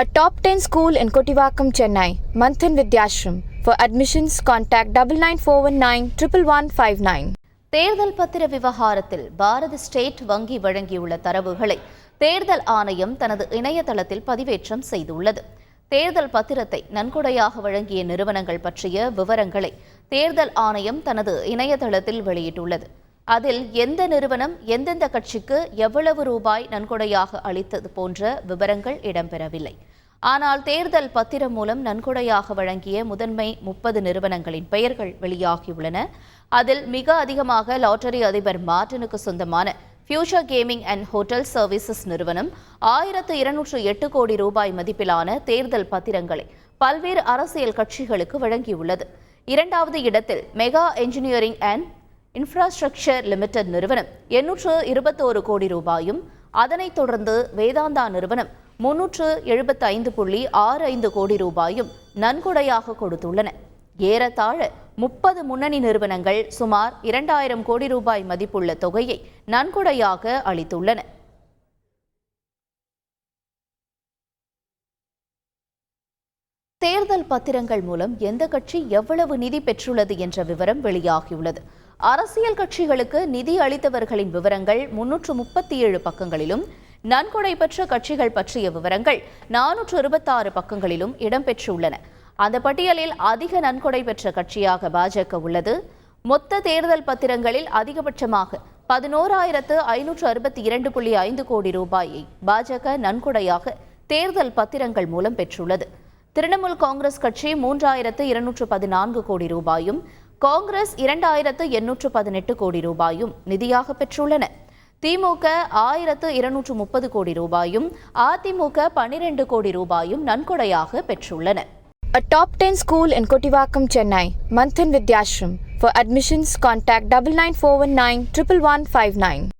A top 10 school in Kottivakkam, Chennai, Manthan Vidyashram. For admissions, contact 99419 11159. தேர்தல் பத்திர விவகாரத்தில் பாரத state வங்கி வழங்கியுள்ள தரவுகளை தேர்தல் ஆணையம் தனது இணையதளத்தில் பதிவேற்றம் செய்துள்ளது. தேர்தல் பத்திரத்தை நன்கொடையாக வழங்கிய நிறுவனங்கள் பற்றிய விவரங்களை தேர்தல் ஆணையம் தனது இணையதளத்தில் வெளியிட்டுள்ளது. அதில் எந்த நிறுவனம் எந்தெந்த கட்சிக்கு எவ்வளவு ரூபாய் நன்கொடையாக அளித்தது போன்ற விவரங்கள் இடம்பெறவில்லை. ஆனால் தேர்தல் பத்திரம் மூலம் நன்கொடையாக வழங்கிய முதன்மை 30 நிறுவனங்களின் பெயர்கள் வெளியாகியுள்ளன. அதில் மிக அதிகமாக லாட்டரி அதிபர் மார்டினுக்கு சொந்தமான future gaming and hotel services நிறுவனம் 1208 கோடி ரூபாய் மதிப்பிலான தேர்தல் பத்திரங்களை பல்வேறு அரசியல் கட்சிகளுக்கு வழங்கியுள்ளது. இரண்டாவது இடத்தில் mega engineering and infrastructure limited நிறுவனம் 821 கோடி ரூபாயும், அதனைத் தொடர்ந்து வேதாந்தா நிறுவனம் 375.65 கோடி ரூபாயும் நன்கொடையாக கொடுத்துள்ளன. ஏறத்தாழ 30 முன்னணி நிறுவனங்கள் சுமார் 2000 கோடி ரூபாய் மதிப்புள்ள தொகையை நன்கொடையாக அளித்துள்ளன. தேர்தல் பத்திரங்கள் மூலம் எந்த கட்சி எவ்வளவு நிதி பெற்றுள்ளது என்ற விவரம் வெளியாகியுள்ளது. அரசியல் கட்சிகளுக்கு நிதி அளித்தவர்களின் விவரங்கள் 337 பக்கங்களிலும், நன்கொடை பெற்ற கட்சிகள் பற்றிய விவரங்கள் 426 பக்கங்களிலும் இடம்பெற்றுள்ளன. அந்த பட்டியலில் அதிக நன்கொடை பெற்ற கட்சியாக பாஜக உள்ளது. மொத்த தேர்தல் பத்திரங்களில் அதிகபட்சமாக 11,562.5 கோடி ரூபாயை பாஜக நன்கொடையாக தேர்தல் பத்திரங்கள் மூலம் பெற்றுள்ளது. திரிணாமுல் காங்கிரஸ் கட்சி 3,214 கோடி ரூபாயும், காங்கிரஸ் 2,818 கோடி ரூபாயும் நிதியாக பெற்றுள்ளன. திமுக 1,230 கோடி ரூபாயும், அதிமுக 12 கோடி ரூபாயும் நன்கொடையாக பெற்றுள்ளன. A top 10 school in Kottivakkam, Chennai, Manthan Vidyashram. For admissions, contact 99419 11159.